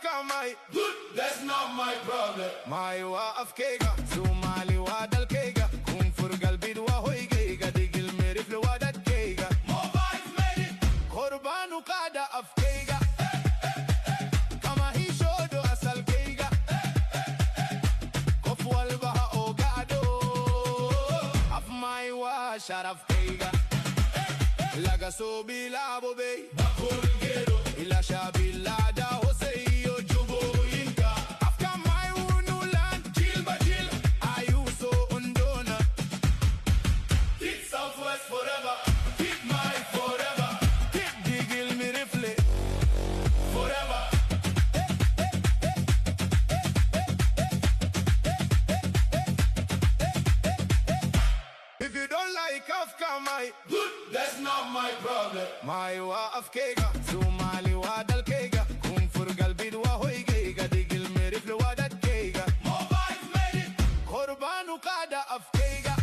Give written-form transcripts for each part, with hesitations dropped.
mai. That's not my problem. Mai waqaf kejga, Somali wada l-kejga, kun furgal bidwa hojgejga, digil mirif li wada t-kejga. Mobile made it. Korbanu qada af kejga, kama hi xodu asal kejga. Kofu albaha o gado, af mai wa sharaf kejga. Laga sobi labo bey, bakul gero, ila shabi lada hoseyo jubo inka. Afka mai unulan, jil ba jil, ayuso undona. Hit Southwest forever, hit my forever, hit digil mirifle forever. If you don't like Afka mai, that's not my problem. Mai waqaf kejga, Somali wada l-kejga, kun furgal bidwa hojgejga, digil mirif li wada t-kejga. Mobile made it. Korbanu qada af kejga,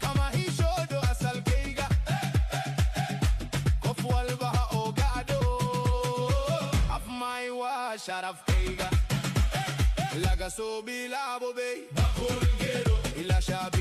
kama hi xodu asal kejga. Kofu albaha o gado, af mai wa sharaf kejga. Laga sobi labo bey, bakul gero, ila shabi